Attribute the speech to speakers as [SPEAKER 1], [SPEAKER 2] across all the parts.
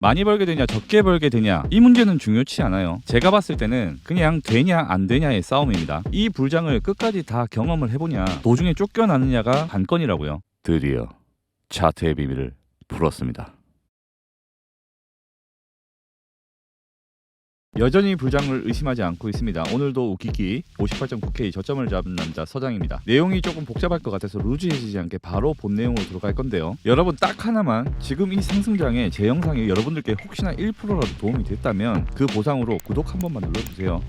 [SPEAKER 1] 많이 벌게 되냐 적게 벌게 되냐 이 문제는 중요치 않아요. 제가 봤을 때는 그냥 되냐 안 되냐의 싸움입니다. 이 불장을 끝까지 다 경험을 해보냐 도중에 쫓겨나느냐가 관건이라고요. 드디어 차트의 비밀을 풀었습니다. 여전히 불장을 의심하지 않고 있습니다. 오늘도 우기기 58.9K 저점을 잡은 남자 서장입니다. 내용이 조금 복잡할 것 같아서 루즈해지지 않게 바로 본 내용으로 들어갈 건데요. 여러분 딱 하나만, 지금 이 상승장에 제 영상이 여러분들께 혹시나 1%라도 도움이 됐다면 그 보상으로 구독 한 번만 눌러주세요.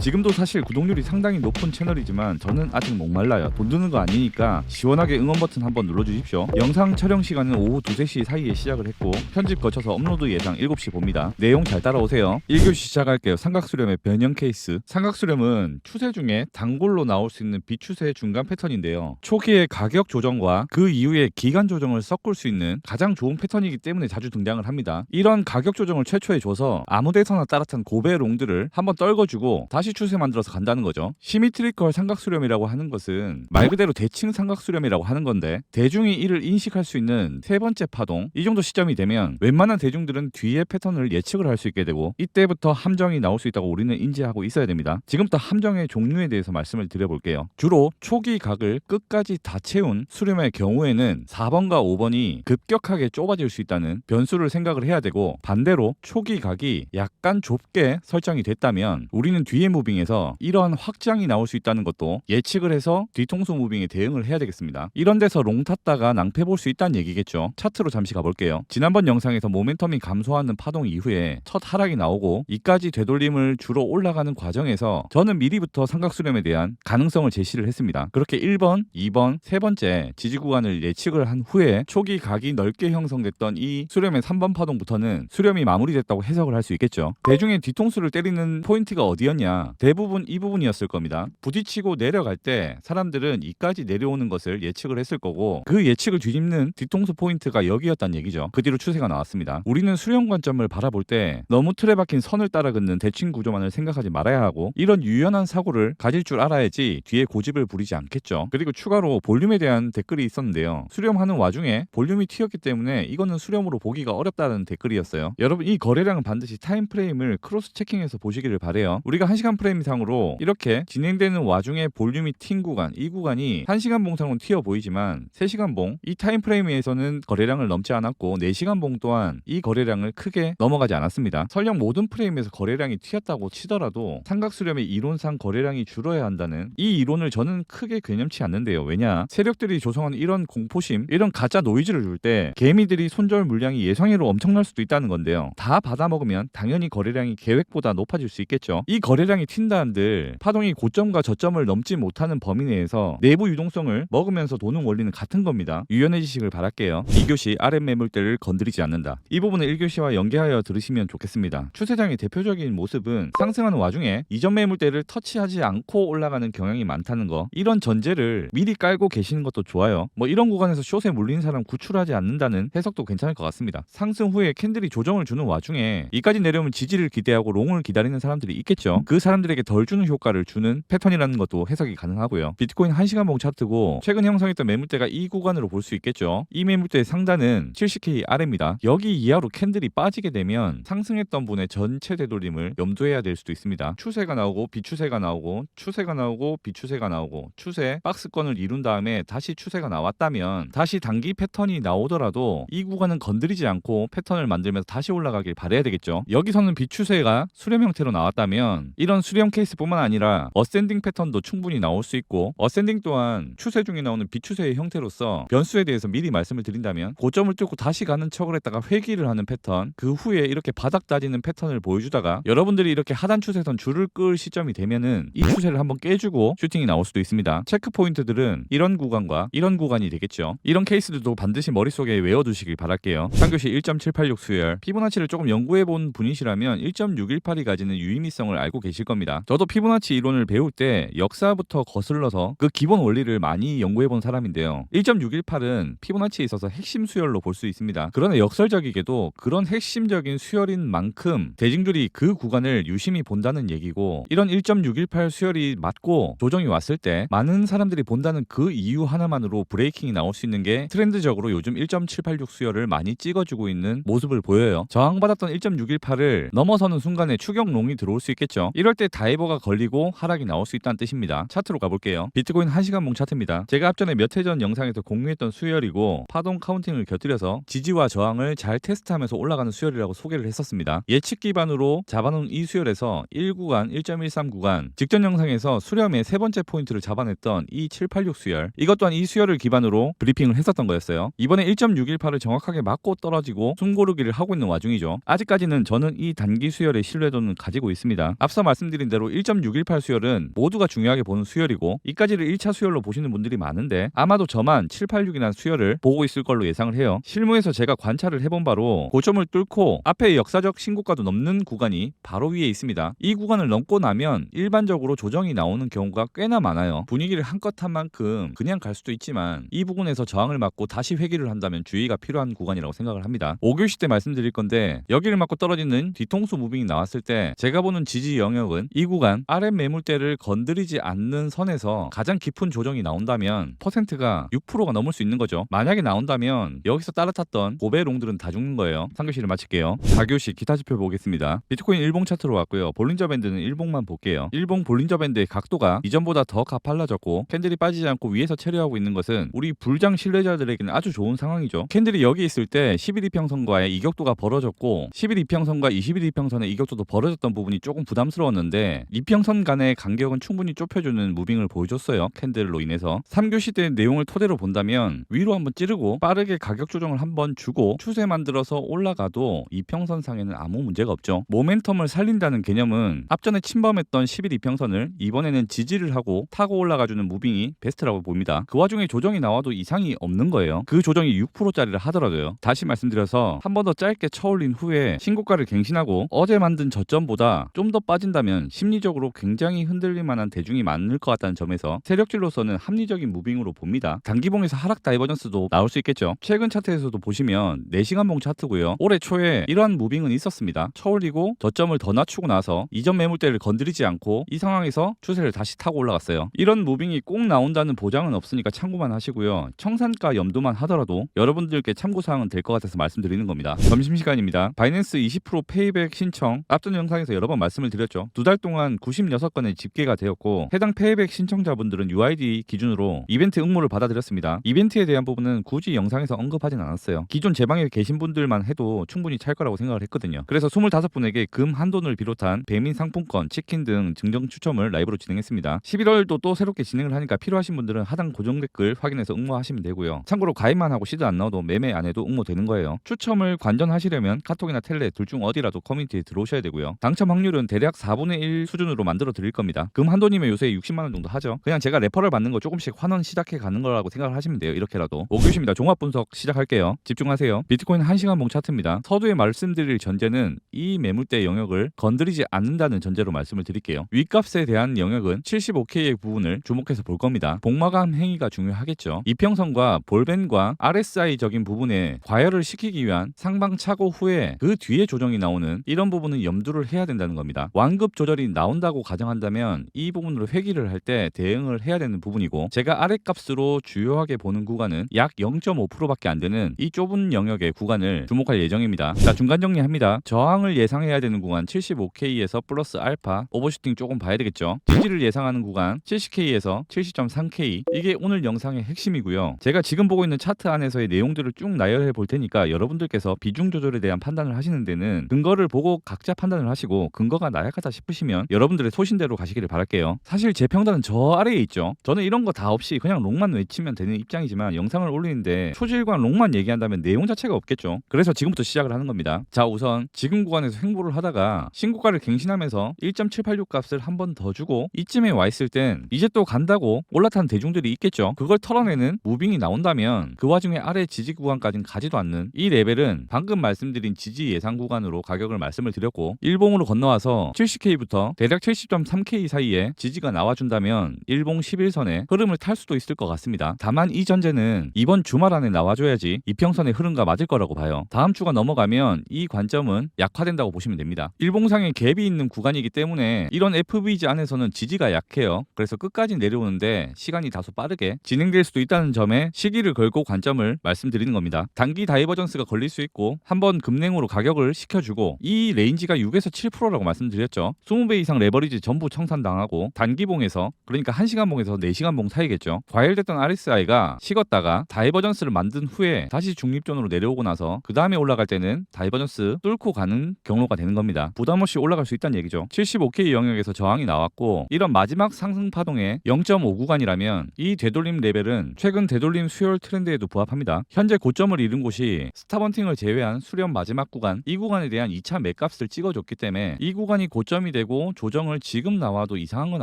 [SPEAKER 1] 지금도 사실 구독률이 상당히 높은 채널이지만 저는 아직 목말라요. 돈 드는 거 아니니까 시원하게 응원 버튼 한번 눌러주십시오. 영상 촬영 시간은 오후 2, 3시 사이에 시작을 했고 편집 거쳐서 업로드 예상 7시 봅니다. 내용 잘 따라오세요. 1교시 시작할게요. 삼각수렴의 변형 케이스. 삼각수렴은 추세 중에 단골로 나올 수 있는 비추세 중간 패턴인데요. 초기의 가격 조정과 그 이후에 기간 조정을 섞을 수 있는 가장 좋은 패턴이기 때문에 자주 등장을 합니다. 이런 가격 조정을 최초에 줘서 아무데서나 따뜻한 고배 롱들을 한번 떨궈주고 다시 추세 만들어서 간다는 거죠. 시미트리컬 삼각수렴이라고 하는 것은 말 그대로 대칭 삼각수렴이라고 하는 건데, 대중이 이를 인식할 수 있는 세 번째 파동, 이 정도 시점이 되면 웬만한 대중들은 뒤의 패턴을 예측을 할 수 있게 되고, 이때부터 함정이 나올 수 있다고 우리는 인지하고 있어야 됩니다. 지금부터 함정의 종류에 대해서 말씀을 드려볼게요. 주로 초기 각을 끝까지 다 채운 수렴의 경우에는 4번과 5번이 급격하게 좁아질 수 있다는 변수를 생각을 해야 되고, 반대로 초기 각이 약간 좁게 설정이 됐다면 우리는 뒤에 무빙에서 이러한 확장이 나올 수 있다는 것도 예측을 해서 뒤통수 무빙에 대응을 해야 되겠습니다. 이런 데서 롱 탔다가 낭패 볼 수 있다는 얘기겠죠. 차트로 잠시 가볼게요. 지난번 영상에서 모멘텀이 감소하는 파동 이후에 첫 하락이 나오고 이까지 되돌림을 주로 올라가는 과정에서 저는 미리부터 삼각수렴에 대한 가능성을 제시를 했습니다. 그렇게 1번, 2번, 세 번째 지지 구간을 예측을 한 후에 초기 각이 넓게 형성됐던 이 수렴의 3번 파동부터는 수렴이 마무리됐다고 해석을 할 수 있겠죠. 대중의 뒤통수를 때리는 포인트가 어디였냐? 대부분 이 부분이었을 겁니다. 부딪히고 내려갈 때 사람들은 이까지 내려오는 것을 예측을 했을 거고, 그 예측을 뒤집는 뒤통수 포인트가 여기였단 얘기죠. 그 뒤로 추세가 나왔습니다. 우리는 수렴 관점을 바라볼 때 너무 틀에 박힌 선을 따라 긋는 대칭 구조만을 생각하지 말아야 하고, 이런 유연한 사고를 가질 줄 알아야지 뒤에 고집을 부리지 않겠죠. 그리고 추가로 볼륨에 대한 댓글이 있었는데요. 수렴하는 와중에 볼륨이 튀었기 때문에 이거는 수렴으로 보기가 어렵다는 댓글이었어요. 여러분, 이 거래량은 반드시 타임프레임을 크로스 체킹해서 보시기를 바래요. 우리가 1시간 프레임 이상으로 이렇게 진행되는 와중에 볼륨이 튄 구간, 이 구간이 1시간 봉상으로 튀어 보이지만 3시간 봉, 이 타임프레임에서는 거래량을 넘지 않았고 4시간 봉 또한 이 거래량을 크게 넘어가지 않았습니다. 설령 모든 프레임에서 거래량이 튀었다고 치더라도 삼각수렴의 이론상 거래량이 줄어야 한다는 이 이론을 저는 크게 개념치 않는데요. 왜냐? 세력들이 조성한 이런 공포심, 이런 가짜 노이즈를 줄 때 개미들이 손절 물량이 예상외로 엄청날 수도 있다는 건데요. 다 받아먹으면 당연히 거래량이 계획보다 높아질 수 있겠죠. 이 거래량이 튄다 한들 파동이 고점과 저점을 넘지 못하는 범위 내에서 내부 유동성을 먹으면서 도는 원리는 같은 겁니다. 유연해지시길 바랄게요. 2교시 RM 매물대를 건드리지 않는다. 이 부분은 1교시와 연계하여 들으시면 좋겠습니다. 추세장의 대표적인 모습은 상승하는 와중에 이전 매물대를 터치하지 않고 올라가는 경향이 많다는 거, 이런 전제를 미리 깔고 계시는 것도 좋아요. 뭐 이런 구간에서 숏에 몰리는 사람 구출하지 않는다는 해석도 괜찮을 것 같습니다. 상승 후에 캔들이 조정을 주는 와중에 이까지 내려오면 지지를 기대하고 롱을 기다리는 사람들이 있겠죠. 그 사람들에게 덜 주는 효과를 주는 패턴이라는 것도 해석이 가능하고요. 비트코인 1시간 봉 차트고 최근 형성했던 매물대가 이 구간으로 볼 수 있겠죠. 이 매물대의 상단은 70K 아래입니다. 여기 이하로 캔들이 빠지게 되면 상승했던 분의 전체 되돌림을 염두해야 될 수도 있습니다. 추세가 나오고 비추세가 나오고 추세가 나오고 비추세가 나오고 추세 박스권을 이룬 다음에 다시 추세가 나왔다면 다시 단기 패턴이 나오더라도 이 구간은 건드리지 않고 패턴을 만들면서 다시 올라가길 바라야 되겠죠. 여기서는 비추세가 수렴 형태로 나왔다면 이런 수렴 케이스뿐만 아니라 어센딩 패턴도 충분히 나올 수 있고, 어센딩 또한 추세 중에 나오는 비추세의 형태로서 변수에 대해서 미리 말씀을 드린다면 고점을 뚫고 다시 가는 척을 했다가 회귀를 하는 패턴, 그 후에 이렇게 바닥 다지는 패턴을 보여주다가 여러분들이 이렇게 하단 추세선 줄을 끌 시점이 되면은 이 추세를 한번 깨주고 슈팅이 나올 수도 있습니다. 체크 포인트들은 이런 구간과 이런 구간이 되겠죠. 이런 케이스들도 반드시 머릿속에 외워두시길 바랄게요. 3교시 1.786 수열, 피보나치를 조금 연구해본 분이시라면 1.618이 가지는 유의미성을 알고 계실 겁니다. 저도 피보나치 이론을 배울 때 역사부터 거슬러서 그 기본 원리를 많이 연구해본 사람인데요. 1.618은 피보나치에 있어서 핵심 수열로 볼 수 있습니다. 그러나 역설적이게도 그런 핵심적인 수열인 만큼 대중들이 그 구간을 유심히 본다는 얘기고, 이런 1.618 수열이 맞고 조정이 왔을 때 많은 사람들이 본다는 그 이유 하나만으로 브레이킹이 나올 수 있는 게 트렌드적으로 요즘 1.786 수열을 많이 찍어주고 있는 모습을 보여요. 저항받았던 1.618을 넘어서는 순간에 추격롱이 들어올 수 있겠죠. 이럴 때 다이버가 걸리고 하락이 나올 수 있다는 뜻입니다. 차트로 가볼게요. 비트코인 1시간봉 차트입니다. 제가 앞전에 몇 해 전 영상에서 공유했던 수열이고, 파동 카운팅을 곁들여서 지지와 저항을 잘 테스트하면서 올라가는 수열이라고 소개를 했었습니다. 예측 기반으로 잡아놓은 이 수열에서 1구간, 1.13 구간, 직전 영상에서 수렴의 세 번째 포인트를 잡아냈던 이 786 수열, 이것 또한 이 수열을 기반으로 브리핑을 했었던 거였어요. 이번에 1.618을 정확하게 맞고 떨어지고 숨고르기를 하고 있는 와중이죠. 아직까지는 저는 이 단기 수열의 신뢰도는 가지고 있습니다. 앞서 말씀드린 대로 1.618 수열은 모두가 중요하게 보는 수열이고, 이까지를 1차 수열로 보시는 분들이 많은데 아마도 저만 786이라는 수열을 보고 있을 걸로 예상을 해요. 실무에서 제가 관찰을 해본 바로 고점을 뚫고 앞에 역사적 신고가도 넘는 구간이 바로 위에 있습니다. 이 구간을 넘고 나면 일반적으로 조정이 나오는 경우가 꽤나 많아요. 분위기를 한껏 한 만큼 그냥 갈 수도 있지만 이 부분에서 저항을 맞고 다시 회귀를 한다면 주의가 필요한 구간이라고 생각을 합니다. 5교시 때 말씀드릴 건데, 여기를 맞고 떨어지는 뒤통수 무빙이 나왔을 때 제가 보는 지지 영역은 이 구간 RM 매물대를 건드리지 않는 선에서 가장 깊은 조정이 나온다면 퍼센트가 6%가 넘을 수 있는 거죠. 만약에 나온다면 여기서 따라탔던 고배롱들은 다 죽는 거예요. 3교시를 마칠게요. 4교시 기타 지표 보겠습니다. 비트코인 일봉 차트로 왔고요. 볼린저 밴드는 일봉만 볼게요. 일봉 볼린저 밴드의 각도가 이전보다 더 가팔라졌고, 캔들이 빠지지 않고 위에서 체류하고 있는 것은 우리 불장 신뢰자들에게는 아주 좋은 상황이죠. 캔들이 여기 있을 때 11이평선과의 이격도가 벌어졌고, 11이평선과 21이평선의 이격도도 벌어졌던 부분이 조금 부담스러웠는데, 이평선 간의 간격은 충분히 좁혀주는 무빙을 보여줬어요. 캔들로 인해서. 3교시 때 내용을 토대로 본다면 위로 한번 찌르고 빠르게 가격 조정을 한번 주고 추세 만들어서 올라가도 이평선상에는 아무 문제가 없죠. 모멘텀을 살린다는 개념은 앞전에 침범했던 11이평선을 이번에는 지지를 하고 타고 올라가주는 무빙이 베스트라고 봅니다. 그 와중에 조정이 나와도 이상이 없는 거예요. 그 조정이 6%짜리를 하더라도요. 다시 말씀드려서 한 번 더 짧게 쳐올린 후에 신고가를 갱신하고 어제 만든 저점보다 좀 더 빠진다면 심리적으로 굉장히 흔들릴 만한 대중이 많을 것 같다는 점에서 세력질로서는 합리적인 무빙으로 봅니다. 단기봉에서 하락 다이버전스도 나올 수 있겠죠. 최근 차트에서도 보시면 4시간봉 차트고요. 올해 초에 이러한 무빙은 있었습니다. 쳐올리고 저점을 더 낮추고 나서 이전 매물대를 건드리지 않고 이 상황에서 추세를 다시 타고 올라갔어요. 이런 무빙이 꼭 나온다는 보장은 없으니까 참고만 하시고요. 청산가 염두만 하더라도 여러분들께 참고사항은 될 것 같아서 말씀드리는 겁니다. 점심시간입니다. 바이낸스 20% 페이백 신청, 앞전 영상에서 여러 번 말씀을 드렸죠. 2달 동안 96건의 집계가 되었고, 해당 페이백 신청자분들은 UID 기준으로 이벤트 응모를 받아들였습니다. 이벤트에 대한 부분은 굳이 영상에서 언급하진 않았어요. 기존 제방에 계신 분들만 해도 충분히 찰 거라고 생각을 했거든요. 그래서 25분에게 금 한돈을 비롯한 배민 상품권, 치킨 등 증정 추첨을 라이브로 진행했습니다. 11월도 또 새롭게 진행을 하니까 필요하신 분들은 하단 고정 댓글 확인해서 응모하시면 되고요. 참고로 가입만 하고 시드 안 나와도 매매 안 해도 응모되는 거예요. 추첨을 관전하시려면 카톡이나 텔레 둘 중 어디라도 커뮤니티에 들어오셔야 되고요. 당첨 확률은 대략 4분의 1 수준으로 만들어 드릴 겁니다. 금 한돈이면 요새 60만 원 정도 하죠. 그냥 제가 레퍼럴 받는 거 조금씩 환원 시작해 가는 거라고 생각을 하시면 돼요. 이렇게라도. 5교시입니다. 종합 분석 시작할게요. 집중하세요. 비트코인 1시간봉 차트입니다. 서두에 말씀드릴 전제는 이 매물대 영역을 건드리지 않는다는 전제로 말씀을 드릴게요. 윗값에 대한 영역은 75K의 부분을 주목해서 볼 겁니다. 복마감 행위가 중요하겠죠. 이평선과 볼밴과 RSI적인 부분에 과열을 시키기 위한 상방 차고 후에 그 뒤에 조정이 나오는 이런 부분은 염두를 해야 된다는 겁니다. 완급 조절이 나온다고 가정한다면 이 부분으로 회귀를 할 때 대응을 해야 되는 부분이고, 제가 아랫값으로 주요하게 보는 구간은 약 0.5%밖에 안 되는 이 좁은 영역의 구간을 주목할 예정입니다. 자, 중간 정리합니다. 저항을 예상해야 되는 구간 75K에서 플러스 알파, 오버슈팅 조금 봐야 되겠죠. 지지를 예상하는 구간 70K에서 70.3K, 이게 오늘 영상의 핵심이고요. 제가 지금 보고 있는 차트 안에서의 내용들을 쭉 나열해 볼 테니까 여러분들께서 비중 조절에 대한 판단을 하시는 데는 근거를 보고 각자 판단을 하시고, 근거가 나약하다 싶으시면 여러분들의 소신대로 가시기를 바랄게요. 사실 제 평단은 저 아래에 있죠. 저는 이런 거 다 없이 그냥 롱만 외치면 되는 입장이지만 영상을 올리는데 초질관 롱만 얘기한다면 내용 자체가 없겠죠. 그래서 지금부터 시작을 하는 겁니다. 자, 우선 지금 구간에서 횡보를 하다가 신고가를 갱신하면서 1.786 값을 한 번 더 주고 이쯤에 와 있을 땐 이제 또 간다고 올라탄 대중들이 있겠죠. 그걸 털어내는 무빙이 나온다면 그 와중에 아래 지지 구간까지는 가지도 않는 이 레벨은 방금 말씀드린 지지 예상 구간으로 가격을 말씀을 드렸고, 일봉으로 건너와서 70K 60K부터 대략 70.3K 사이에 지지가 나와준다면 일봉 11선의 흐름을 탈 수도 있을 것 같습니다. 다만 이 전제는 이번 주말 안에 나와줘야지 이평선의 흐름과 맞을 거라고 봐요. 다음 주가 넘어가면 이 관점은 약화된다고 보시면 됩니다. 일봉상에 갭이 있는 구간이기 때문에 이런 FVG 안에서는 지지가 약해요. 그래서 끝까지 내려오는데 시간이 다소 빠르게 진행될 수도 있다는 점에 시기를 걸고 관점을 말씀드리는 겁니다. 단기 다이버전스가 걸릴 수 있고 한번 급냉으로 가격을 시켜주고 이 레인지가 6에서 7%라고 말씀드렸죠. 20배 이상 레버리지 전부 청산당하고 단기봉에서 그러니까 1시간봉에서 4시간봉 사이겠죠. 과열됐던 RSI가 식었다가 다이버전스를 만든 후에 다시 중립존으로 내려오고 나서 그 다음에 올라갈 때는 다이버전스 뚫고 가는 경로가 되는 겁니다. 부담없이 올라갈 수 있다는 얘기죠. 75K 영역에서 저항이 나왔고 이런 마지막 상승 파동의 0.5 구간이라면 이 되돌림 레벨은 최근 되돌림 수혈 트렌드에도 부합합니다. 현재 고점을 이룬 곳이 스타번팅을 제외한 수렴 마지막 구간, 이 구간에 대한 2차 매값을 찍어줬기 때문에 이 구간이 고점이 되고 조정을 지금 나와도 이상한 건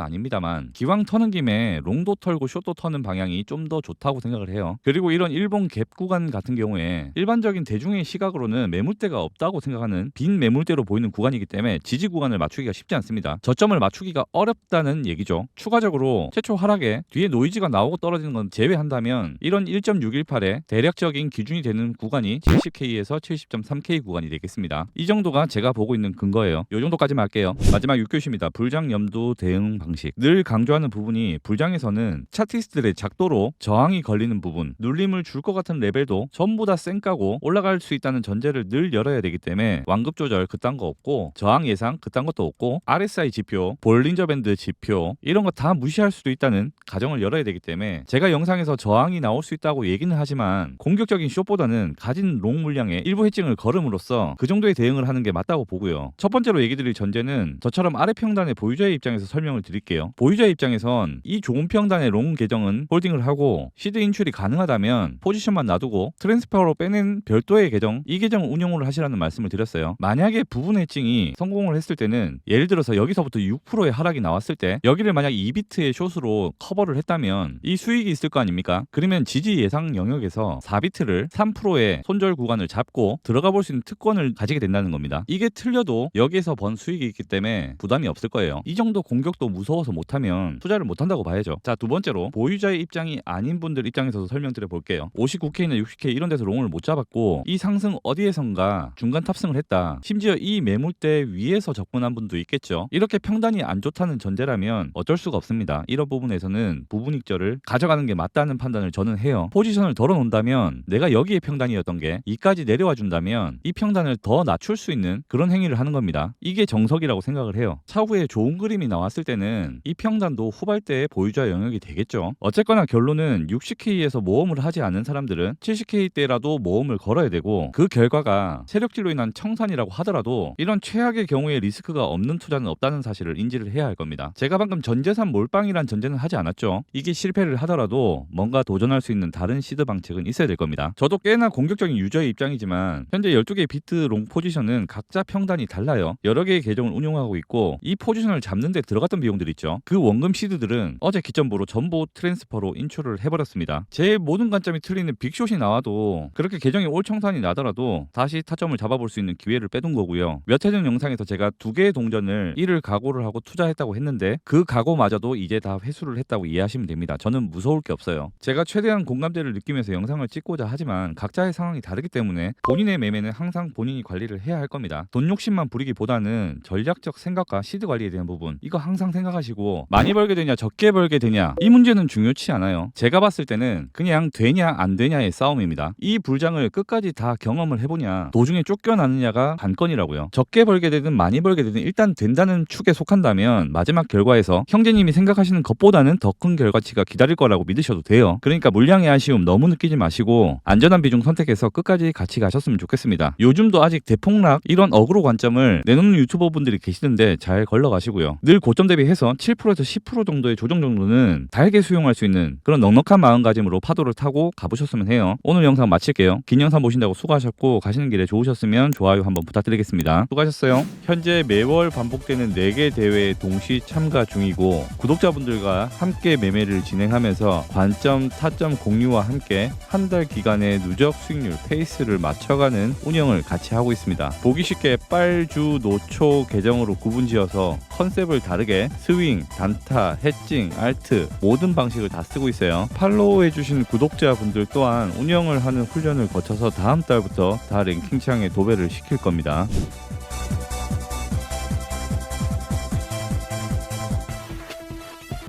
[SPEAKER 1] 아닙니다만 기왕 터는 김에 롱도 털고 숏도 터는 방향이 좀 더 좋다고 생각을 해요. 그리고 이런 일본 갭 구간 같은 경우에 일반적인 대중의 시각으로는 매물대가 없다고 생각하는 빈 매물대로 보이는 구간이기 때문에 지지 구간을 맞추기가 쉽지 않습니다. 저점을 맞추기가 어렵다는 얘기죠. 추가적으로 최초 하락에 뒤에 노이즈가 나오고 떨어지는 건 제외한다면 이런 1.618의 대략적인 기준이 되는 구간이 70K에서 70.3K 구간이 되겠습니다. 이 정도가 제가 보고 있는 근거예요. 이 정도까지만 할게요. 마지막 6교시입니다. 불장 염두 대응 방식. 늘 강조하는 부분이 불장에서는 차티스트들의 작도로 저항이 걸리는 부분, 눌림을 줄 것 같은 레벨도 전부 다 쌩까고 올라갈 수 있다는 전제를 늘 열어야 되기 때문에 완급 조절 그딴 거 없고 저항 예상 그딴 것도 없고 RSI 지표, 볼린저 밴드 지표 이런 거 다 무시할 수도 있다는 가정을 열어야 되기 때문에 제가 영상에서 저항이 나올 수 있다고 얘기는 하지만 공격적인 숏보다는 가진 롱 물량의 일부 해칭을 걸음으로써 그 정도의 대응을 하는 게 맞다고 보고요. 첫 번째로 얘기 드릴 전제는 저처럼 아래 평단의 보유자의 입장에서 설명을 드릴게요. 보유자의 입장에선 이 좋은 평단의 롱 계정은 홀딩을 하고 시드 인출이 가능하다면 포지션만 놔두고 트랜스퍼로 빼낸 별도의 계정, 이 계정을 운용을 하시라는 말씀을 드렸어요. 만약에 부분 해칭이 성공을 했을 때는 예를 들어서 여기서부터 6%의 하락이 나왔을 때 여기를 만약 2비트의 숏으로 커버를 했다면 이 수익이 있을 거 아닙니까? 그러면 지지 예상 영역에서 4비트를 3%의 손절 구간을 잡고 들어가 볼 수 있는 특권을 가지게 된다는 겁니다. 이게 틀려도 여기에서 번 수익이 있기 때문에 부담이 없을 거예요. 이 정도 공격도 무서워서 못하면 투자를 못한다고 봐야죠. 자, 두 번째로 보유자의 입장이 아닌 분들 입장에서도 설명드려 볼게요. 59K나 60K 이런 데서 롱을 못 잡았고 이 상승 어디에선가 중간 탑승을 했다. 심지어 이 매물대 위에서 접근한 분도 있겠죠. 이렇게 평단이 안 좋다는 전제라면 어쩔 수가 없습니다. 이런 부분에서는 부분익절을 가져가는 게 맞다는 판단을 저는 해요. 포지션을 덜어놓는다면 내가 여기에 평단이었던 게 이까지 내려와 준다면 이 평단을 더 낮출 수 있는 그런 행위를 하는 겁니다. 이게 정석이라고 생각을 해요. 차후에 좋은 그림이 나왔을 때는 이 평단도 후발대의 보유자 영역이 되겠죠. 어쨌거나 결론은 60K에서 모험을 하지 않는 사람들은 70K 때라도 모험을 걸어야 되고 그 결과가 세력질로 인한 청산이라고 하더라도 이런 최악의 경우에 리스크가 없는 투자는 없다는 사실을 인지를 해야 할 겁니다. 제가 방금 전재산 몰빵이란 전제는 하지 않았죠. 이게 실패를 하더라도 뭔가 도전할 수 있는 다른 시드 방책은 있어야 될 겁니다. 저도 꽤나 공격적인 유저의 입장이지만 현재 12개의 비트 롱 포지션은 각자 평단이 달라요. 여러 개의 계정을 운용하고 있고 이 포지션을 잡는 데 들어갔던 비용들 있죠. 그 원금 시드들은 어제 기점부로 전부 트랜스퍼로 인출을 해버렸습니다. 제 모든 관점이 틀리는 빅숏이 나와도 그렇게 계정이 올 청산이 나더라도 다시 타점을 잡아볼 수 있는 기회를 빼둔 거고요. 몇 해 전 영상에서 제가 2개의 동전을 1을 각오를 하고 투자했다고 했는데 그 각오마저도 이제 다 회수를 했다고 이해하시면 됩니다. 저는 무서울 게 없어요. 제가 최대한 공감대를 느끼면서 영상을 찍고자 하지만 각자의 상황이 다르기 때문에 본인의 매매는 항상 본인이 관리를 해야 할 겁니다. 돈 욕심만 부리기보다는 전략적 생각과 시드 관리에 대한 부분 이거 항상 생각하시고 많이 벌게 되냐 적게 벌게 되냐 이 문제는 중요치 않아요. 제가 봤을 때는 그냥 되냐 안 되냐의 싸움입니다. 이 불장을 끝까지 다 경험을 해보냐 도중에 쫓겨나느냐가 관건이라고요. 적게 벌게 되든 많이 벌게 되든 일단 된다는 축에 속한다면 마지막 결과에서 형제님이 생각하시는 것보다는 더 큰 결과치가 기다릴 거라고 믿으셔도 돼요. 그러니까 물량의 아쉬움 너무 느끼지 마시고 안전한 비중 선택해서 끝까지 같이 가셨으면 좋겠습니다. 요즘도 아직 대폭락 이런 어그로 관점을 내놓는 유튜버 분들이 계시던데 잘 걸러가시고요. 늘 고점 대비해서 7%에서 10% 정도의 조정 정도는 달게 수용할 수 있는 그런 넉넉한 마음가짐으로 파도를 타고 가보셨으면 해요. 오늘 영상 마칠게요. 긴 영상 보신다고 수고하셨고 가시는 길에 좋으셨으면 좋아요 한번 부탁드리겠습니다. 수고하셨어요. 현재 매월 반복되는 4개 대회에 동시 참가 중이고 구독자분들과 함께 매매를 진행하면서 관점, 타점 공유와 함께 한 달 기간의 누적 수익률 페이스를 맞춰가는 운영을 같이 하고 있습니다. 보기 쉽게 빨주 노초 계정으로 구분지어서 컨셉을 다르게 스윙, 단타, 해칭, 알트 모든 방식을 다 쓰고 있어요. 팔로우해주신 구독자분들 또한 운영을 하는 훈련을 거쳐서 다음 달부터 다 랭킹창에 도배를 시킬 겁니다.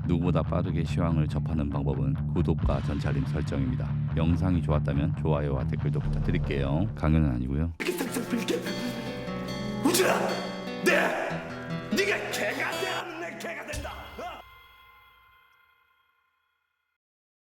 [SPEAKER 1] 누구보다 빠르게 시황을 접하는 방법은 구독과 전차림 설정입니다. 영상이 좋았다면 좋아요와 댓글도 부탁드릴게요. 강연은 아니고요.
[SPEAKER 2] 우주라! 네!